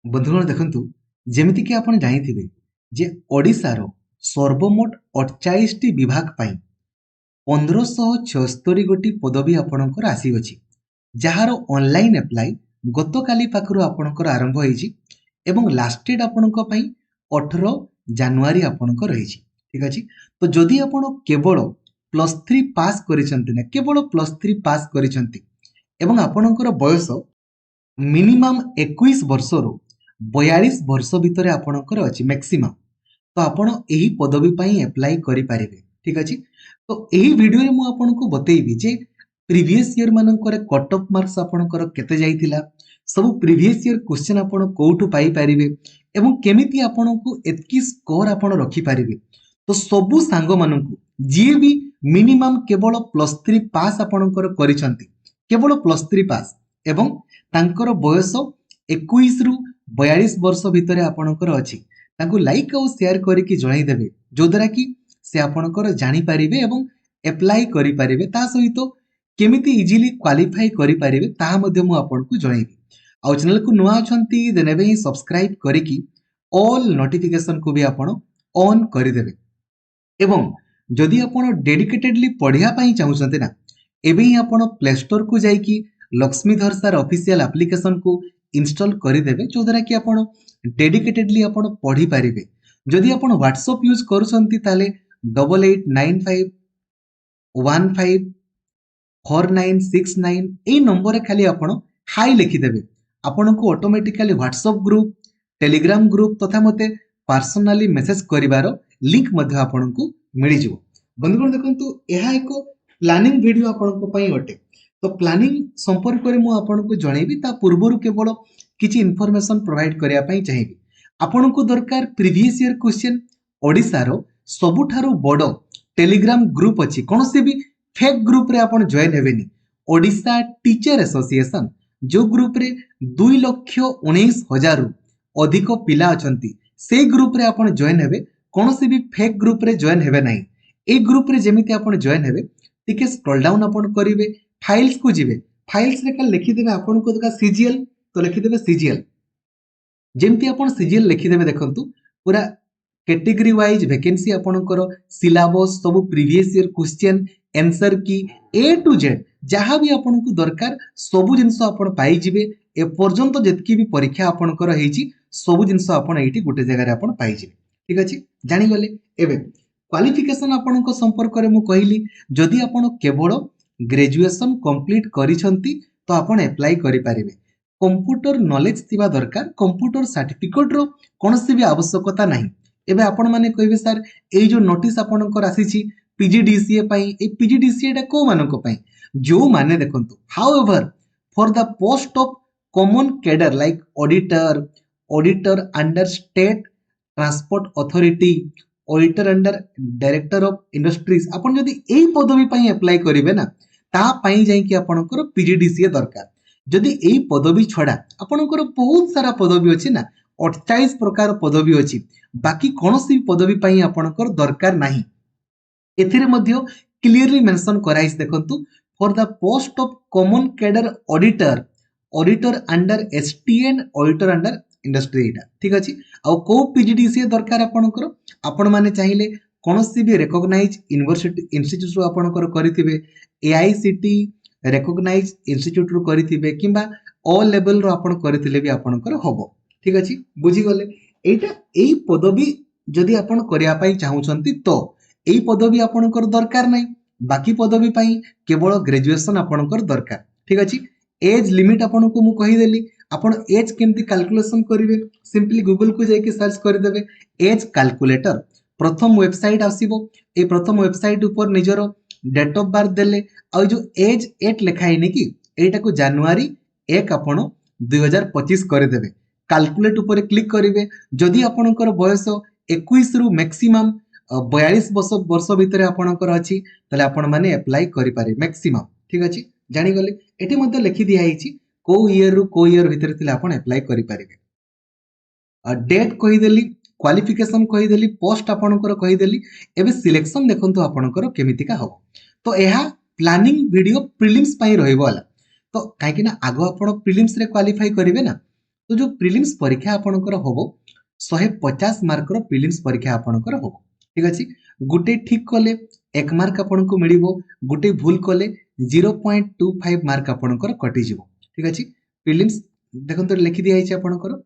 बंधुगण देखंतु जेमिति कि आपण जानिथिबे जे ओडिशार सर्वमोट 48 टी विभाग पाई 1576 गोटी पदवी आपणकर आसीअछि जहार ऑनलाइन अप्लाई गतकाली पाखरु आपणकर आरंभ होईछि एवं लास्ट डेट आपणक पई 18 जनवरी आपणकर रहिछि। ठीक अछि। तो जदि आपण केवल +3 पास करिसंति ना केवल +3 पास करिसंति एवं आपणकर बयस मिनिमम 21 वर्षरू 42 वर्ष भितर आपणकर अछि मैक्सिमम तो आपण एही पदवी पाई अप्लाई करि पारिबे। ठीक अछि। तो एही वीडियो रे मु आपनको बतेइबी जे प्रीवियस ईयर मानकर कट ऑफ मार्क्स आपणकर केते जाइथिला, सब प्रीवियस ईयर क्वेश्चन आपण कोउठु पाई पारिबे एवं केमिति आपनको एतकी स्कोर आपण रखि पारिबे। तो सबु सांग माननकु जे भी मिनिमम केवल +3 पास आपणकर करिसंती, केवल +3 पास एवं तांकर बयस 21 रु 42 वर्ष भितर आपणकर अछि तांकु लाइक और शेयर करिकि जणाई देबे जो द्वारा कि से आपणकर जानि पारिबे एवं अप्लाई करि पारिबे ता सहित केमिति इजीली क्वालिफाई करि पारिबे ता मध्ये मु आपनको जणाइबी। आ चैनल को नुआ अछंती देनेबे ही सब्सक्राइब करिकि ऑल नोटिफिकेशन को भी आपण ऑन करि देबे एवं जदि आपण डेडिकेटेडली पढिया पई चाहुचंते ना एबे ही आपण प्ले स्टोर को जाइकि लक्ष्मीधर सर ऑफिशियल एप्लिकेशन को इंस्टॉल करिदेबे जो द्वारा कि आपण डेडिकेटेडली आपण पढ़ी पारिबे। जदि आपण व्हाट्सएप यूज करूछंती ताले 8895154969 ए नंबर रे खाली आपण हाई लिखि देबे आपण को automatically WhatsApp group Telegram group तथा मते पर्सनली मेसेज करिवारो लिंक मध्ये आपण को मिलि जिवो। बंधुगण देखंतु एहा एको प्लानिंग वीडियो आपण को पई अटे। तो प्लानिंग संपर्क में मु आपको जनइबी ता पूर्वर केवल किछि इन्फॉर्मेशन प्रोवाइड करिया पई चाहिबी। आपन को दरकार प्रीवियस ईयर क्वेश्चन ओडिसा रो सबुठारु बड़ टेलीग्राम ग्रुप अछि कोनोसी भी फेक ग्रुप रे आपन जॉइन हेबेनी। ओडिसा टीचर एसोसिएशन जो ग्रुप रे 2,19,000 अधिक पिला अछंती से ग्रुप रे आपन जॉइन हेबे कोनोसी भी फेक ग्रुप रे जॉइन हेबे नाही। ए ग्रुप रे जेमिति आपन जॉइन हेबे टिके स्क्रॉल डाउन आपन करिवे फाइल्स को जीवे फाइल्स रे कल लिखि देबे आपन को दका सीजीएल तो लिखि देबे सीजीएल जेमति आपन सीजीएल लिखि देबे देखंतु पूरा कैटेगरी वाइज वैकेंसी आपनकर सिलेबस सब प्रीवियस ईयर क्वेश्चन आंसर की ए टू जेड जहां भी आपन को दरकार सब जिंस आपन पाई जिवे ए पर्यंत जतकी भी परीक्षा आपनकर हेची सब जिंस आपन एठी गुटे जगह रे आपन पाई जिवे। ठीक अछि जानि गले। एबे क्वालिफिकेशन आपन को संपर्क रे मु कहिली जदि आपन केवल ग्रेजुएशन कंप्लीट करिसंती तो आपण अप्लाई करि पारिबे। कंप्यूटर नॉलेज थिबा दरकार कंप्यूटर सर्टिफिकेट रो कोनोसी भी आवश्यकता नाही। एबे आपण माने कहबे सर ए जो नोटिस आपणकर आसीछि पीजीडीसीए पई ए पीजीडीसीए टा को मानको पई जो माने देखंतु however for the post of common cadre like auditor under state transport authority auditor under director of industries आपण जदि एई पदवी पई अप्लाई करिवे ना ता पाई जाई कि आपणकर पीजीडीसीए दरकार। जदि एई पदवी छडा आपणकर बहुत सारा पदवी अछि ना 48 प्रकार पदवी अछि बाकी कोनोसी पदवी पई आपणकर दरकार नाही। एथिरे मध्ये क्लियरली मेंशन कराइस देखंतु for the post of common cadre auditor under STN auditor under industry एटा। ठीक अछि। आ को पीजीडीसीए दरकार आपणकर आपण माने चाहिले कोनोसी भी रिकॉग्नाइज यूनिवर्सिटी इंस्टीट्यूट रो आपणकर करिथिबे एआईसीटी रिकॉग्नाइज इंस्टीट्यूट रो करिथिबे किबा ऑल लेवल रो आपण करिथिले भी आपणकर होबो। ठीक अछि बुझी गले। एटा एई पदवी जदि आपण करिया पई चाहुचंती तो एई पदवी आपणकर दरकार नै बाकी पदवी पई केवल ग्रेजुएशन आपणकर दरकार। ठीक अछि। एज लिमिट आपनको मु कहि देली आपण एज केमती कैलकुलेशन करिवे सिंपली गूगल को जाके सर्च कर देबे एज कैलकुलेटर प्रथम वेबसाइट आसीबो ए प्रथम वेबसाइट ऊपर निजरो डेट ऑफ बर्थ देले आ जो एज 8 लिखाई ने कि एटा को जनवरी 1 आपण 2025 कर देबे कैलकुलेट ऊपर क्लिक करिवे जदि आपनकर बयस 21 रु मैक्सिमम 42 वर्ष भितर आपनकर अछि तले आपण माने अप्लाई करि पारे मैक्सिमम। ठीक अछि जानि गले। एठी मध्ये लिखि दिया हिची को ईयर रु को ईयर भितर थिले आपण अप्लाई करि पारिबे। डेट कहि देली क्वालिफिकेशन कहि देली पोस्ट आपनकर कहि देली एबे सिलेक्शन देखंतु आपनकर केमितिका हो। तो एहा प्लानिंग वीडियो प्रीलिम्स पई रहइबो वाला तो काहे कि ना आगो आपण प्रीलिम्स रे क्वालिफाई करिवे ना तो जो प्रिलिम्स परीक्षा आपणकर होबो 150 मार्क रो प्रिलिम्स परीक्षा आपणकर होबो ठीक अछि गुटे ठीक कले 1 मार्क आपनको मिलिबो गुटे भूल कले 0.25 मार्क आपणकर कटि जिवो ठीक अछि प्रिलिम्स देखंतो लिखि दिया हिचे आपणकर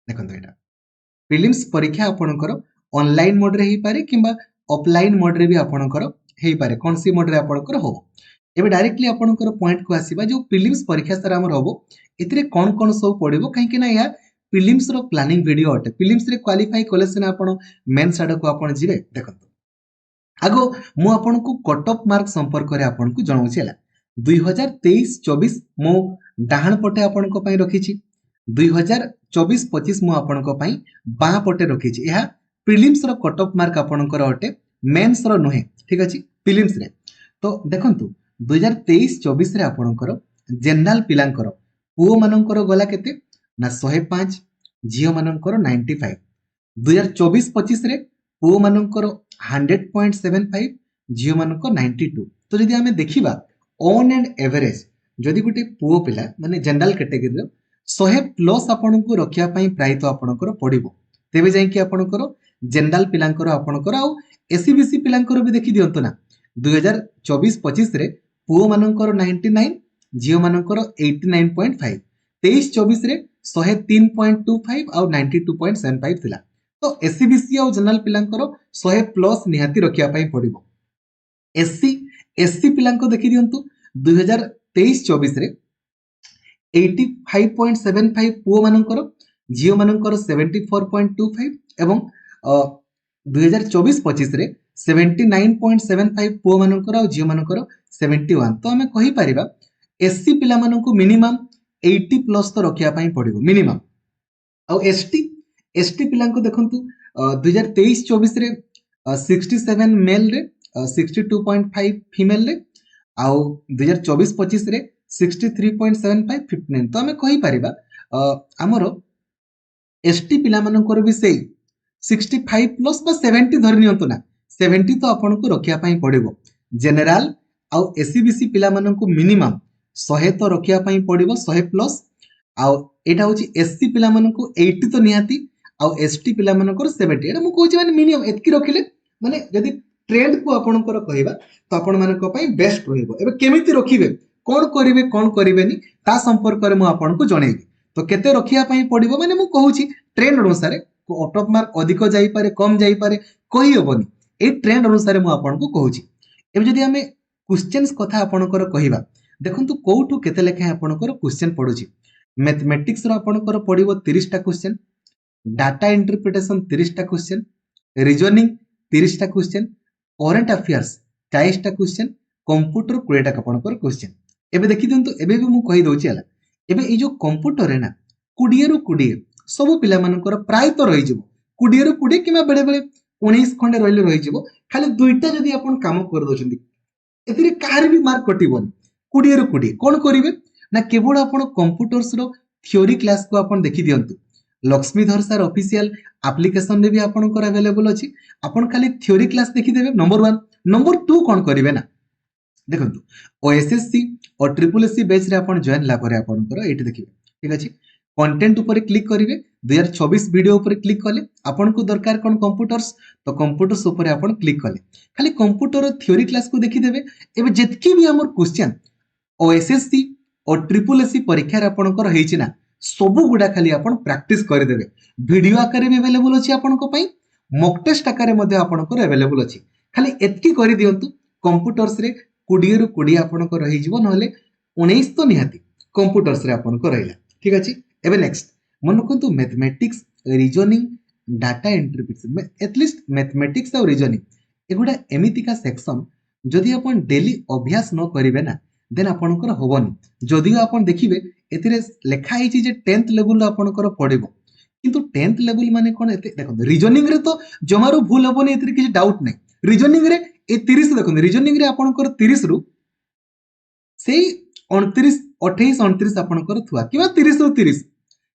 देखंतो एटा प्रिलिम्स परीक्षा आपणकर ऑनलाइन मोड रे ही पारे किबा ऑफलाइन मोड रे भी आपणकर हेई पारे कोनसी मोड रे आपणकर होबो एबे डायरेक्टली आपणकर पॉइंट को आसीबा जो प्रिलिम्स परीक्षा सर हमर होबो एथिरे कोन कोन सब पडिबो काहे कि ना या प्रिलिम्स रो प्लानिंग वीडियो अटे प्रिलिम्स रे क्वालिफाई कले सिना आपण मेंस आडको आपण जिवे देखंतो आगो मु आपण को कट ऑफ मार्क संपर्क रे आपण को जणाउछि हला 2023-24 मो डाहण पटे आपण को पई रखिछि 2024-25 मु आपण को पई बा पटे रखिछि एहा प्रिलिम्स रो कट ऑफ मार्क आपणकर अटे मेंस रो नहे ठीक अछि प्रिलिम्स रे तो देखंतु 2023-24 रे आपणकर जनरल पिलांकर पुओ मानकर गला केते ना 105 झियो मानकर 95 2024-25 रे पुओ मानकर 100.75 झियो मानकर 92 तो जदि हमें देखिबा ऑन एंड एवरेज जदि गुटे पुओ पिला माने जनरल कैटेगरी रो 100 प्लस आपन को रखिया पई प्राय तो आपनकर पडिबो तेबे जाय कि आपनकर जनरल पिलांकर आपनकर आ एससीबीसी पिलांकर भी देखि दियंतो ना 2024-25 रे पुओ मानकर 99 झियो मानकर 89.5 23-24 रे 103.25 आ 92.75 थिला तो एससीबीसी आ जनरल पिलांकर 100 प्लस निहाती रखिया पई पडिबो एससी पिलांको देखि दियंतु 2023-24 रे 85.75 पुओ मानकर झियो मानकर 74.25 एवं 2024-25 रे 79.75 पुओ मानकर आ झियो मानकर 71 तो हमें कहि परिबा एससी पिला माननको मिनिमम 80 प्लस तो रखिया पई पडिबो मिनिमम आ एसटी पिलांको देखंतु 2023-24 रे 67 मेल रे 62.5 फीमेल रे आ 2024-25 रे 63.75 59 तो हमें कहि परिबा हमरो एसटी पिला मानकर भी सेही 65 प्लस बा 70 धरि नियंतो ना 70 तो आपन को रखिया पई पडिबो जनरल आ एससीबीसी पिला माननको मिनिमम 100 तो रखिया पई पडिबो 100 प्लस आ एटा होची एससी पिला माननको 80 तो निहाती आ एसटी पिला मानकर 70 एटा मु कहूची माने मिनिमम एतकी रखिले माने यदि ट्रेंड को आपन को कहबा तो आपन मानको पई बेस्ट रहिबो एबे केमिति रखिबे कोन करिवेनी ता संपर्क रे मु आपन को जणेबी तो केते रखिया पई पडिबो माने मु कहूची ट्रेंड अनुसार ऑट ऑफ मार्क अधिक जाई पारे कम जाई पारे कहि होबनी ए ट्रेंड अनुसार मु आपन को कहूची एबे जदि हमें क्वेश्चंस कथा आपन को कहबा देखंतु कोठु केते लेखा आपन को क्वेश्चन पडुची मैथमेटिक्स रो आपन को पडिबो 30 टा क्वेश्चन डाटा इंटरप्रिटेशन 30 टा क्वेश्चन रीजनिंग 30 टा क्वेश्चन करंट अफेयर्स 40 टा क्वेश्चन कंप्यूटर 20 टा आपन को क्वेश्चन एबे देखि दियंतु एबे भी मु कहि दोची हला एबे ई जो कंप्यूटर है ना 20 रु 20 सब पिला मानकर प्राय तो रहि जिवो 20 रु 20 किमा बेले बेले 19 खंडे रहिले रहि जिवो खाली दुईटा जदी आपण काम कर दोचंदी एथिरे कार भी मार्क कटिबोनी 20 रु 20 कोन करिवे ना केवल आपण कंप्यूटर्स रो थ्योरी क्लास को आपण देखि दियंतु लक्ष्मीधर सर ऑफिशियल एप्लीकेशन रे भी आपण को अवेलेबल अछि आपण खाली थ्योरी क्लास देखि देबे नंबर 1 नंबर 2 कोन करिवे ना देखंतु ओएसएससी और ट्रिपल एससी बैच रे आपण जॉइन ला परे आपण को एठी देखिबे ठीक अछि कंटेंट ऊपर क्लिक करिवे 2024 वीडियो ऊपर क्लिक कले आपण को दरकार कोन कंप्यूटर्स तो कंप्यूटर्स ऊपर आपण क्लिक कले खाली कंप्यूटर थ्योरी क्लास को देखि देबे एबे जेतकी भी हमर क्वेश्चन ओएसएससी और ट्रिपल एससी परीक्षा रे आपण को रहिछि ना सब गुडा खाली आपण प्रैक्टिस कर देबे वीडियो आकार में अवेलेबल अछि आपण को पई मॉक टेस्ट आकार मध्ये आपण को अवेलेबल अछि खाली एतकी करि दियंतु कंप्यूटर्स रे 20 रु 20 आपण को रहि जिवो नहले 19 तो निहाती कंप्यूटर्स रे आपण को रहिला ठीक अछि एबे नेक्स्ट मन कोंतु mathematics reasoning data interpretation at least mathematics और रीजनिंग एगुडा एमितिका सेक्शन जदि आपण डेली अभ्यास न करिवे ना देन आपनकर होबनी जदि आपण देखिबे एथिरे लेखा आइछि जे 10th लेवल आपनकर पडिबो किंतु 10th लेवल माने कोन एते देखो रीजनिंग रे तो जमारो भूल होबनी एथिरे किछि डाउट नै रीजनिंग रे ए 30 देखो रीजनिंग रे आपनकर 30 रु सेही 29 28 29 आपनकर थुआ किबा 30 रु 30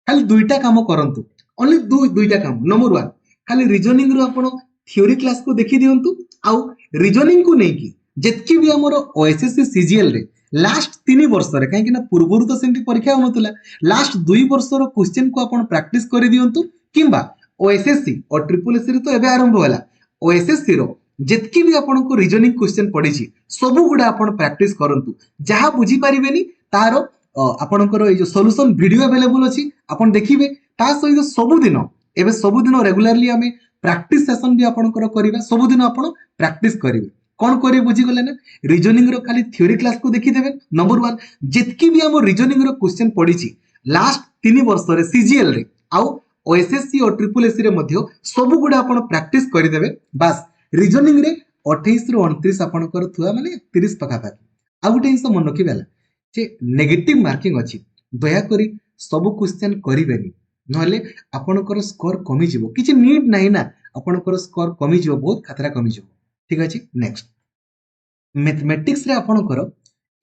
खाली दुईटा काम करंतु ओनली दुईटा काम नंबर 1 खाली रीजनिंग रो आपण थ्योरी क्लास को देखि दियंतु आउ रीजनिंग को नै कि जेतकी भी हमरो ओएसएससी सीजीएल रे लास्ट 3 वर्ष रे काहे कि ना पूर्वरु तो सेमती परीक्षा होनतुला लास्ट 2 वर्ष रो क्वेश्चन को आपण प्रैक्टिस करि दियंतु किंबा ओएसएससी और ट्रिपल एससी रे तो एबे आरंभ होला ओएसएससी रो जेतकी भी आपण को रीजनिंग क्वेश्चन पढिछि सब गुडा आपण प्रैक्टिस करंतु जहा बुझी परिबेनी तारो आपणकर ए जो सॉल्यूशन वीडियो अवेलेबल अछि आपण देखिबे ता सहित सब दिन एबे सब दिन रेगुलरली हमें प्रैक्टिस सेशन भी आपणकर करिबा सब दिन आपण प्रैक्टिस करिवे कौन करे बुझी गले ना रीजनिंग रो खाली थ्योरी क्लास को देखि देबे नंबर 1 जेतकी भी हम रीजनिंग रो क्वेश्चन पढिछि लास्ट 3 वर्ष रे सीजीएल रे आउ ओएसएससी और ट्रिपल एससी रे मध्य सब गुडा आपण प्रैक्टिस करि देबे बस रीजनिंग रे 28 रो 29 आपणकर थुआ माने 30 पका पाकी आ गुटे हिंस मन रखि बेला जे नेगेटिव मार्किंग अछि दया करी सब क्वेश्चन करिवेनी नहले आपणकर स्कोर कमी जिवो किछि नीड नाही ना आपणकर स्कोर कमी जिवो बहुत खतरा कमी जिवो ठीक अछि नेक्स्ट मैथमेटिक्स रे आपणकर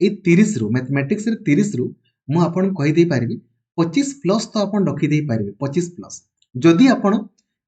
ए 30 रु मैथमेटिक्स रे 30 रु मु आपन कहि दे पारिबी 25 प्लस तो आपन रखि दे पारिबे 25 प्लस जदि आपन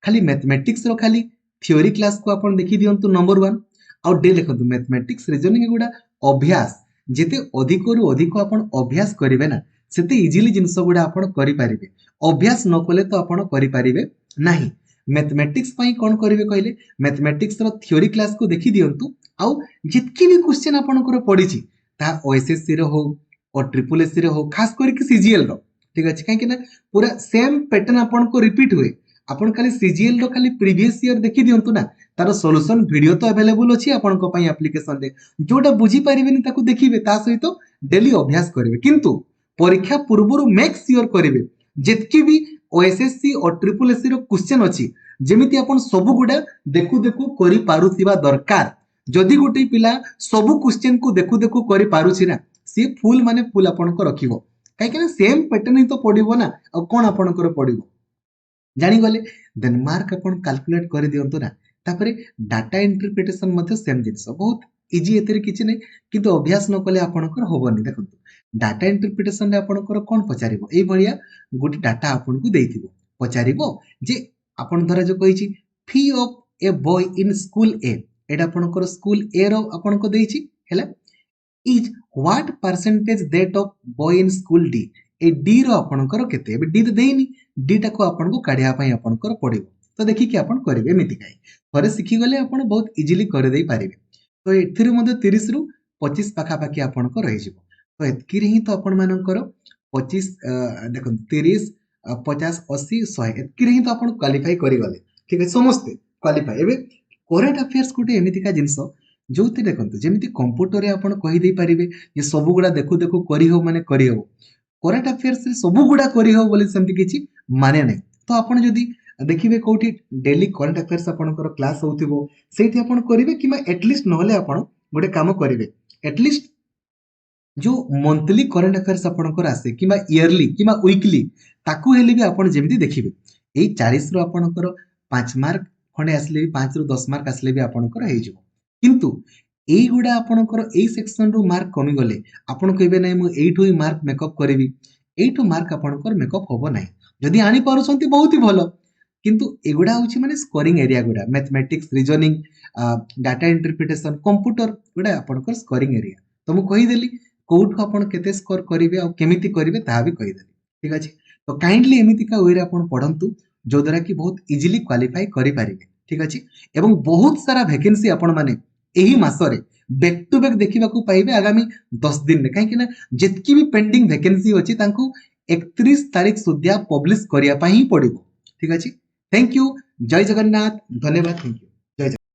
खाली मैथमेटिक्स रो खाली थ्योरी क्लास को आपन देखि दियंतु नंबर 1 आ डे लिखंतु मैथमेटिक्स रीजनिंग गुडा अभ्यास जेते अधिक रु अधिक आपन अभ्यास करिवे ना सेते इजीली जिंस गुडा आपन करि पारिबे अभ्यास न कले तो आपन करि पारिबे नाही मैथमेटिक्स पई कोन करिवे कहले मैथमेटिक्स रो थ्योरी क्लास को देखि दियंतु आ जितकी भी क्वेश्चन आपन को पढिछि ता ओएसएससी रो हो और ट्रिपल एससी रो हो खास करके सीजीएल रो ठीक अछि काहे कि ना पूरा सेम पैटर्न आपन को रिपीट हुए आपन खाली सीजीएल रो खाली प्रीवियस ईयर देखि दियंतु ना तार सॉल्यूशन वीडियो तो अवेलेबल अछि आपन को पई एप्लीकेशन रे जोटा बुझी परिबेनी ताकू देखिबे ता सहित डेली अभ्यास करिवे किंतु परीक्षा पूर्वरु मेक श्योर करिवे जेतकी भी ओएसएससी और ट्रिपल एससी रो क्वेश्चन अछि जेमिति आपन सब गुडा देखु देखु करि पारुथिबा दरकार जदि गोटे पिला सब क्वेश्चन को देखु देखु करि पारुछि ना सी फुल माने फुल आपन को रखिबो काहे कि सेम पैटर्न ही तो पडिबो ना आ कोन आपन को पडिबो जानि गले देन मार्क अपन कैलकुलेट कर दियंतु ना तापरे डाटा इंटरप्रिटेशन मध्ये सेम जिंस बहुत इजी एतरे किछि नै किंतु अभ्यास न कले आपन को होबनी देखंतु डाटा इंटरप्रिटेशन रे आपन को कोन पचारिबो एई भलिया गोटी डाटा आपन को देइथिबो पचारिबो जे आपन धरा जो कहिछि fee of a boy in school ए एटा आपन को स्कूल ए रो आपन को देइछि हैला is what percentage that of boy in school डी ए डी रो आपन को केते एबे डी तो देइनी डी टा को आपन को काढिया पई आपन को पडिबो तो देखि कि आपन करिवे एमिति काई थरे सिखि गले आपन बहुत इजीली कर देई पारिबे तो एथिर मध्ये 30 रु 25 पाखा पाखी आपन को रहि जिवो तो एतकी रे ही तो आपन मानकर 25 देखो 30 50 80 100 एतकी रे ही तो आपन क्वालीफाई करि गले ठीक है समस्त क्वालीफाई एबे करंट अफेयर्स कोटे एमिति का जिंस जोति देखंतु जेमिति कंप्यूटर रे आपन कहि देई पारिबे ये सब गुडा देखु देखु करि हो माने करि हो करंट अफेयर्स रे सब गुडा करि हो बोली सेमति किछि माने नै तो आपन जदी देखिबे कोठी डेली करंट अफेयर्स आपनकर क्लास होउथिबो सेठी आपन करिवे किमा एटलीस्ट नहले आपन गोटे काम करिवे एटलीस्ट जो मंथली करंट अफेयर्स आपनकर आसे किमा इयरली किमा वीकली ताकू हेले भी आपन जेमिति देखिबे एई 40 रो आपनकर 5 मार्क खंडे आसले भी 5 रो 10 मार्क आसले भी आपनकर हेइ जिवो किंतु एई गुडा आपनकर एई सेक्शन रो मार्क कमी गले आपन कहबे नै मु एइठो ही मार्क मेकअप करिवि एइठो मार्क आपनकर मेकअप होबो नै जदी आनी पारुछंती बहुत ही भलो किंतु एगुडा होची माने स्कोरिंग एरिया गुडा mathematics reasoning data interpretation computer गुडा आपनकर स्कोरिंग एरिया तो मु कहि देली कोठो आपन केते स्कोर करिवे आ केमिति करिवे ता भी कहि देली ठीक अछि तो काइंडली एमिति का वे रे आपन पढंतु जो द्वारा कि बहुत इजीली क्वालीफाई करि पारिबे ठीक अछि एवं बहुत सारा वैकेंसी आपन माने एही मासरे बैक टू बैक देखिबा को पाइबे आगामी 10 दिन रे काहे कि ना जेतकी भी पेंडिंग वैकेंसी अछि तांकू 31 तारिख सुद्धा पब्लिश करिया पई ही पडिबो ठीक अछि थैंक यू जय जगन्नाथ धन्यवाद थैंक यू।